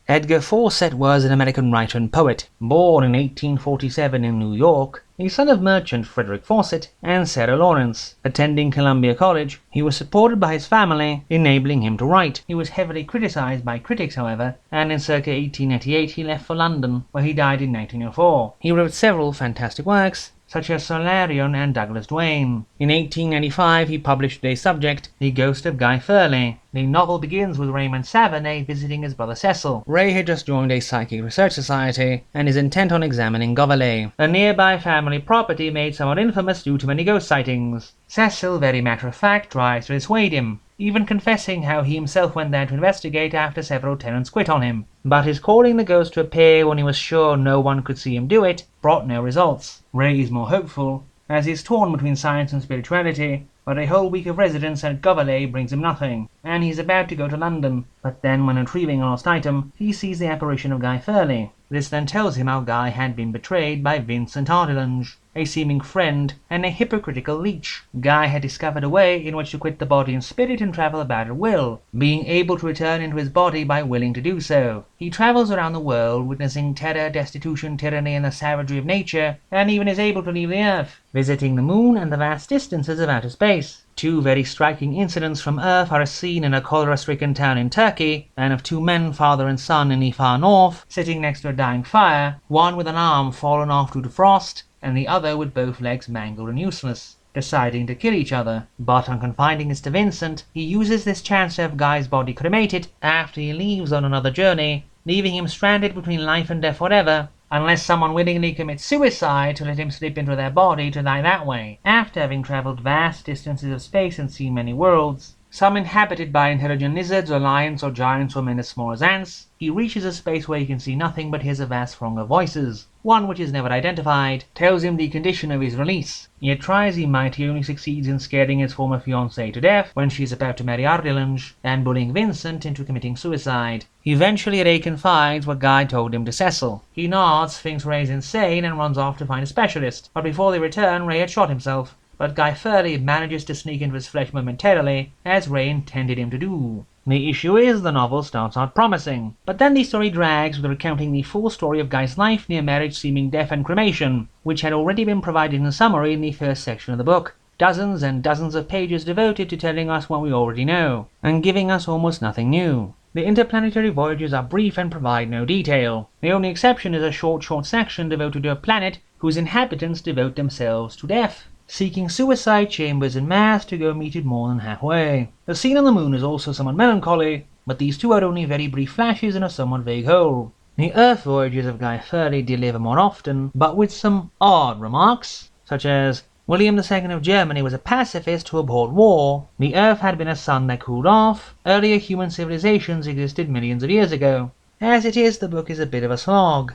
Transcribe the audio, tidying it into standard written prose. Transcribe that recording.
Edgar Fawcett was an American writer and poet, born in 1847 in New York, the son of merchant Frederick Fawcett and Sarah Lawrence. Attending Columbia College, he was supported by his family, enabling him to write. He was heavily criticized by critics, however, and in circa 1888 he left for London, where he died in 1904. He wrote several fantastic works, such as Solarion and Douglas Duane. In 1895 he published their subject, The Ghost of Guy Thyrle. The novel begins with Raymond Savernay visiting his brother Cecil. Ray had just joined a psychic research society and is intent on examining Goverley, a nearby family property made somewhat infamous due to many ghost sightings. Cecil, very matter-of-fact, tries to dissuade him, even confessing how he himself went there to investigate after several tenants quit on him. But his calling the ghost to appear when he was sure no one could see him do it brought no results. Ray is more hopeful, as he is torn between science and spirituality, but a whole week of residence at Goverley brings him nothing, and he is about to go to London. But then, when retrieving a lost item, he sees the apparition of Guy Thyrle. This then tells him how Guy had been betrayed by Vincent Artilange, a seeming friend and a hypocritical leech. Guy had discovered a way in which to quit the body in spirit and travel about at will, being able to return into his body by willing to do so. He travels around the world, witnessing terror, destitution, tyranny, and the savagery of nature, and even is able to leave the Earth, visiting the Moon and the vast distances of outer space. Two very striking incidents from Earth are a scene in a cholera-stricken town in Turkey, and of two men, father and son in the far north, sitting next to a dying fire, one with an arm fallen off due to frost, and the other with both legs mangled and useless, deciding to kill each other. But on confiding this to Vincent, he uses this chance to have Guy's body cremated after he leaves on another journey, leaving him stranded between life and death forever, unless someone willingly commits suicide to let him slip into their body to die that way. After having travelled vast distances of space and seen many worlds, some inhabited by intelligent lizards or lions or giants or men as small as ants, he reaches a space where he can see nothing but hears a vast throng of voices. One, which is never identified, tells him the condition of his release. Yet try as he might, he only succeeds in scaring his former fiancée to death when she is about to marry Ardilange, and bullying Vincent into committing suicide. Eventually Ray confides what Guy told him to Cecil. He nods, thinks Ray is insane, and runs off to find a specialist. But before they return, Ray had shot himself. But Guy Thyrle manages to sneak into his flesh momentarily, as Ray intended him to do. The issue is, the novel starts out promising, but then the story drags with recounting the full story of Guy's life near marriage, seeming death and cremation, which had already been provided in summary in the first section of the book. Dozens and dozens of pages devoted to telling us what we already know, and giving us almost nothing new. The interplanetary voyages are brief and provide no detail. The only exception is a short section devoted to a planet whose inhabitants devote themselves to death, seeking suicide chambers en masse to go meet it more than halfway. The scene on the moon is also somewhat melancholy, but these two are only very brief flashes in a somewhat vague whole. The Earth voyages of Guy Thyrle deliver more often, but with some odd remarks, such as, William II of Germany was a pacifist who abhorred war, the Earth had been a sun that cooled off, earlier human civilizations existed millions of years ago. As it is, the book is a bit of a slog.